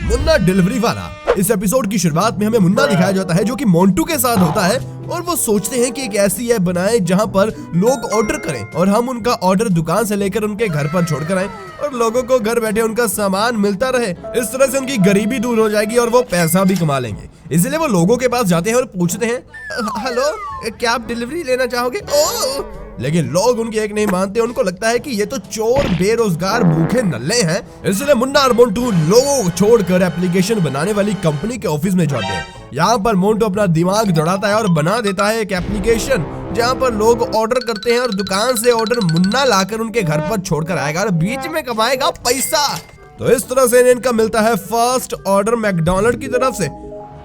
Munna delivery वाला। इस episode की शुरुआत में हमें मुन्ना दिखाया जाता है जो कि मोंटू के साथ होता है और वो सोचते हैं कि एक ऐसी ऐप बनाएं जहां पर लोग ऑर्डर करें और हम उनका ऑर्डर दुकान से लेकर उनके घर पर छोड़कर आएं और लोगों को घर बैठे उनका सामान मिलता रहे। इस तरह से उनकी गरीबी दूर हो जाएगी और वो पैसा भी कमा लेंगे। इसलिए वो लोगों के पास जाते हैं और पूछते हैं, हेलो, क्या आप डिलीवरी लेना चाहोगे? ओह! लेकिन लोग उनकी एक नहीं मानते। उनको लगता है कि ये तो चोर, बेरोजगार, भूखे नल्ले हैं। इसलिए मुन्ना और मोंटू लोगों को छोड़कर एप्लीकेशन बनाने वाली कंपनी के ऑफिस में जाते हैं। यहाँ पर मोंटू अपना दिमाग दौड़ाता है और बना देता है एक एप्लीकेशन जहाँ पर लोग ऑर्डर करते हैं और दुकान से ऑर्डर मुन्ना लाकर उनके घर पर छोड़कर आएगा और बीच में कमाएगा पैसा। तो इस तरह से इनका मिलता है फर्स्ट ऑर्डर मैकडॉनल्ड की तरफ से।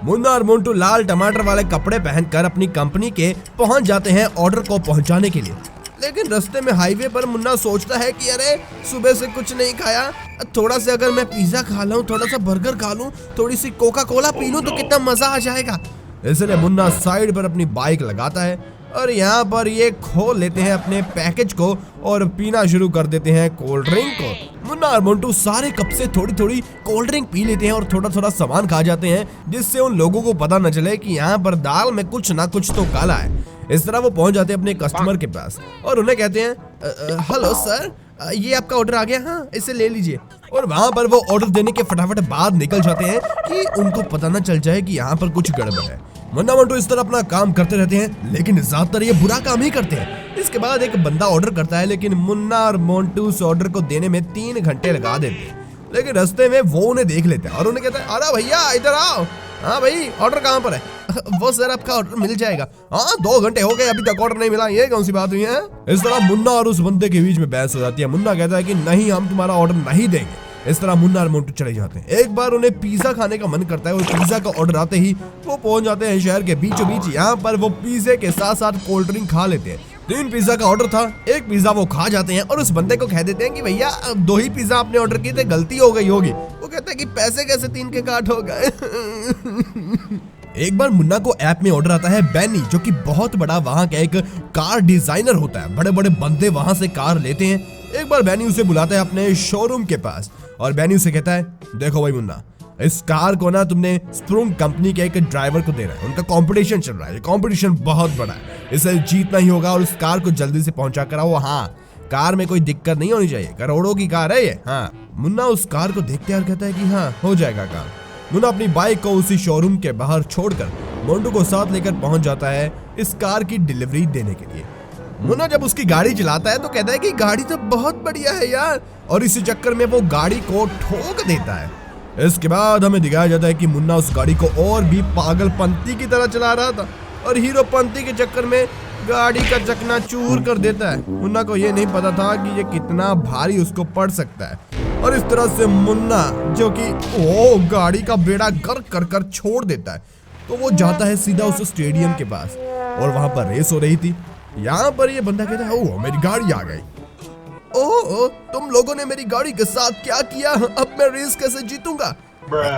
मुन्ना और मोंटू लाल टमाटर वाले कपड़े पहनकर अपनी कंपनी के पहुंच जाते हैं ऑर्डर को पहुंचाने के लिए। लेकिन रास्ते में हाईवे पर मुन्ना सोचता है कि अरे सुबह से कुछ नहीं खाया, थोड़ा सा अगर मैं पिज्जा खा लूं, थोड़ा सा बर्गर खा लूं, थोड़ी सी कोका कोला पी लूं तो कितना मजा आ जाएगा। इसलिए मुन्ना साइड पर अपनी बाइक लगाता है और यहाँ पर ये खोल लेते हैं अपने पैकेज को और पीना शुरू कर देते हैं कोल्ड ड्रिंक को। मुन्ना और मोंटू सारे कप से थोड़ी थोड़ी कोल्ड ड्रिंक पी लेते हैं और थोड़ा थोड़ा सामान खा जाते हैं जिससे उन लोगों को पता न चले कि यहाँ पर दाल में कुछ ना कुछ तो काला है। इस तरह वो पहुंच जाते हैं अपने कस्टमर के पास और उन्हें कहते हैं, हेलो सर, ये आपका ऑर्डर आ गया, हाँ इसे ले लीजिए। और वहाँ पर वो ऑर्डर देने के फटाफट बाद निकल जाते हैं कि उनको पता न चल जाए कि यहाँ पर कुछ गड़बड़ है। मुन्ना मोंटू इस तरह अपना काम करते रहते हैं लेकिन ज्यादातर ये बुरा काम ही करते हैं। इसके बाद एक बंदा ऑर्डर करता है लेकिन मुन्ना और मोंटू उस ऑर्डर को देने में 3 घंटे लगा देते हैं। लेकिन रास्ते में वो उन्हें देख लेते हैं और उन्हें कहता है, अरे भैया इधर आओ। हाँ भाई, ऑर्डर कहाँ पर है? वो सर आपका ऑर्डर मिल जाएगा। हाँ 2 घंटे हो गए, अभी तक ऑर्डर नहीं मिला, ये कौन सी बात हुई है? इस तरह मुन्ना और उस बंदे के बीच में बहस हो जाती है। मुन्ना कहता है कि नहीं, हम तुम्हारा ऑर्डर नहीं देंगे। इस तरह मुन्ना और मोंटू चले जाते हैं। एक बार उन्हें पिज्जा खाने का मन करता है और पिज्जा का ऑर्डर आते ही वो पहुंच जाते हैं शहर के बीचों बीच। यहाँ पर वो पिज्जे के साथ साथ कोल्ड ड्रिंक खा लेते हैं। 3 पिज्जा का ऑर्डर था, 1 पिज्जा वो खा जाते हैं और उस बंदे को कह देते हैं कि भैया 2 ही पिज्जा आपने ऑर्डर किए थे, गलती हो गई होगी। वो कहता है कि पैसे कैसे 3 के काट हो गए। एक बार मुन्ना को ऐप में ऑर्डर आता है बैनी, जो कि बहुत बड़ा वहाँ का एक कार डिजाइनर होता है। बड़े बड़े बंदे वहाँ से कार लेते हैं। एक बार बैनी उसे बुलाता है अपने शोरूम के पास और बैनी उसे कहता है, देखो भाई मुन्ना, इस कार को ना तुमने स्प्रूंग कंपनी के एक ड्राइवर को देना है। उनका कंपटीशन चल रहा है, कंपटीशन बहुत बड़ा है, इसे जीतना ही होगा और उस कार को जल्दी से पहुंचा कर आओ। हाँ, कार में कोई दिक्कत नहीं होनी चाहिए, करोड़ों की कार है ये। हाँ, मुन्ना उस कार को देखते और कहता है कि हाँ हो जाएगा काम। मुन्ना अपनी बाइक को उसी शोरूम के बाहर छोड़कर मोंटू को साथ लेकर पहुंच जाता है इस कार की डिलीवरी देने के लिए। मुन्ना जब उसकी गाड़ी चलाता है तो कहता है कि गाड़ी तो बहुत बढ़िया है यार, और इसी चक्कर में वो गाड़ी को ठोक देता है। इसके बाद हमें दिखाया जाता है कि मुन्ना उस गाड़ी को और भी पागलपंती की तरह चला रहा था और हीरोपंती के चक्कर में गाड़ी का चकनाचूर कर देता है। मुन्ना को ये नहीं पता था कि ये कितना भारी उसको पड़ सकता है और इस तरह से मुन्ना, जो कि वो गाड़ी का बेड़ा गर्क कर कर छोड़ देता है, तो वो जाता है सीधा उस स्टेडियम के पास और वहां पर रेस हो रही थी। यहाँ पर ये बंदा कहता है, ओह मेरी गाड़ी आ गई। ओह, तुम लोगों ने मेरी गाड़ी के साथ क्या किया? अब मैं रेस कैसे जीतूंगा?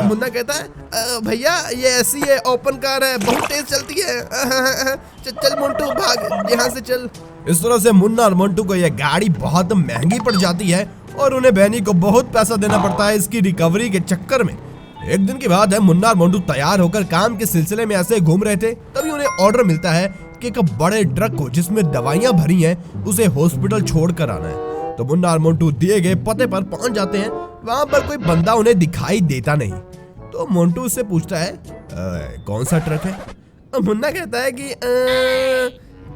मुन्ना कहता है, भैया ये ऐसी है, ओपन कार है, बहुत तेज चलती है। चल मोंटू भाग यहाँ से चल। इस तरह से मुन्ना और मोंटू को यह गाड़ी बहुत महंगी पड़ जाती है और उन्हें बैनी को बहुत पैसा देना पड़ता है इसकी रिकवरी के चक्कर में। एक दिन की बात है, मुन्ना और मोंटू तैयार होकर काम के सिलसिले में ऐसे घूम रहे थे, तभी उन्हें ऑर्डर मिलता है कि एक बड़े ट्रक को जिसमें दवाइयां भरी हैं उसे हॉस्पिटल छोड़कर आना है। तो मुन्ना और मोंटू दिए गए पते पर पहुंच जाते हैं। वहां पर कोई बंदा उन्हें दिखाई देता नहीं, तो मोंटू उससे पूछता है, कौन सा ट्रक है? मुन्ना कहता है कि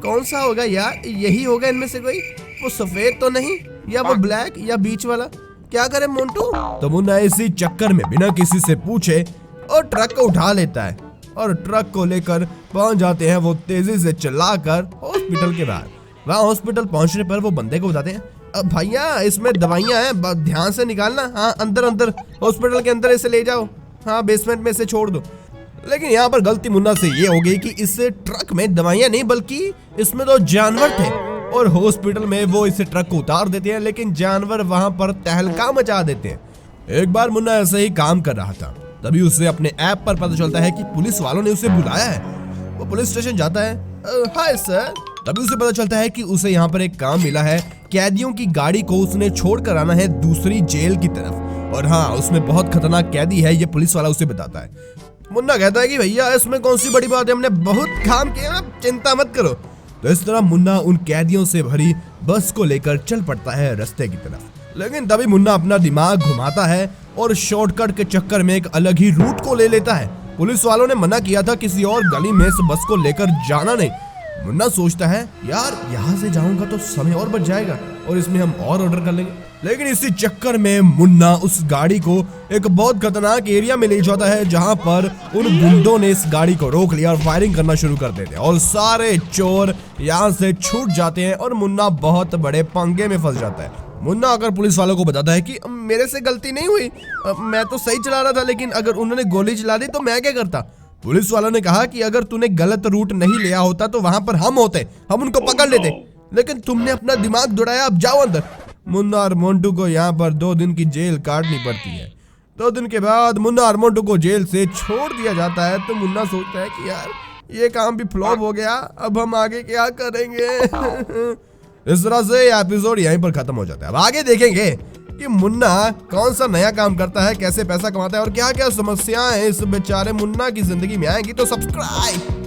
कौन सा होगा यार, यही होगा इनमें से कोई, वो सफेद तो नहीं, या वो ब्लैक, या बीच वाला, क्या करे मोंटू? तो मुन्ना इसी चक्कर में बिना किसी से पूछे और ट्रक को उठा लेता है और ट्रक को लेकर पहुंच जाते हैं वो तेजी से चलाकर हॉस्पिटल के बाहर। वहाँ हॉस्पिटल पहुंचने पर वो बंदे को बताते हैं, भैया इसमें दवाइयां हैं, ध्यान से निकालना। हाँ अंदर अंदर हॉस्पिटल के अंदर इसे ले जाओ, हाँ बेसमेंट में इसे छोड़ दो। लेकिन यहाँ पर गलती मुन्ना से ये हो गई कि इस ट्रक में दवाइयां नहीं बल्कि इसमें तो जानवर थे और हॉस्पिटल में वो इस ट्रक को उतार देते हैं, लेकिन जानवर वहाँ पर तहलका मचा देते हैं। एक बार मुन्ना ऐसे ही काम कर रहा था, तभी उसे अपने ऐप पर पता चलता है कि पुलिस वालों ने उसे बुलाया है। वो पुलिस स्टेशन जाता है, हाय सर। तभी उसे पता चलता है कि उसे यहाँ पर एक काम मिला है, कैदियों की गाड़ी को उसने छोड़कर आना है दूसरी जेल की तरफ। और हाँ, उसमें बहुत खतरनाक कैदी है, ये पुलिस वाला उसे बताता है। मुन्ना कहता है कि भैया इसमें कौन सी बड़ी बात है, हमने बहुत काम किया, चिंता मत करो। तो इस तरह मुन्ना उन कैदियों से भरी बस को लेकर चल पड़ता है रास्ते की तरफ। लेकिन तभी मुन्ना अपना दिमाग घुमाता है और शॉर्टकट के चक्कर में एक अलग ही रूट को ले लेता है। पुलिस वालों ने मना किया था किसी और गली में इस बस को लेकर जाना नहीं। मुन्ना सोचता है यार यहाँ से जाऊंगा तो समय और बच जाएगा और इसमें हम और ऑर्डर कर लेंगे। लेकिन इसी चक्कर में मुन्ना उस गाड़ी को एक बहुत खतरनाक एरिया में ले जाता है जहां पर उन गुंडों ने इस गाड़ी को रोक लिया और फायरिंग करना शुरू कर देते हैं और सारे चोर यहां से छूट जाते हैं और मुन्ना बहुत बड़े पंगे में फंस जाता है। मुन्ना अगर पुलिस वालों को बताता है कि मेरे से गलती नहीं हुई, मैं तो सही चला रहा था, लेकिन अगर उन्होंने गोली चला दी तो मैं क्या करता। पुलिस वालों ने कहा कि अगर तूने गलत रूट नहीं लिया होता तो वहां पर हम होते, हम उनको पकड़ लेते, लेकिन तुमने अपना दिमाग दौड़ाया, अब जाओ अंदर। मुन्ना और मोंटू को यहाँ पर 2 दिन की जेल काटनी पड़ती है। 2 दिन के बाद मुन्ना और मोंटू को जेल से छोड़ दिया जाता है। तो मुन्ना सोचता है कि यार ये काम भी फ्लॉप हो गया, अब हम आगे क्या करेंगे। इस तरह से एपिसोड यहीं पर खत्म हो जाता है। अब आगे देखेंगे कि मुन्ना कौन सा नया काम करता है, कैसे पैसा कमाता है और क्या क्या समस्याएं इस बेचारे मुन्ना की जिंदगी में आएंगी। तो सब्सक्राइब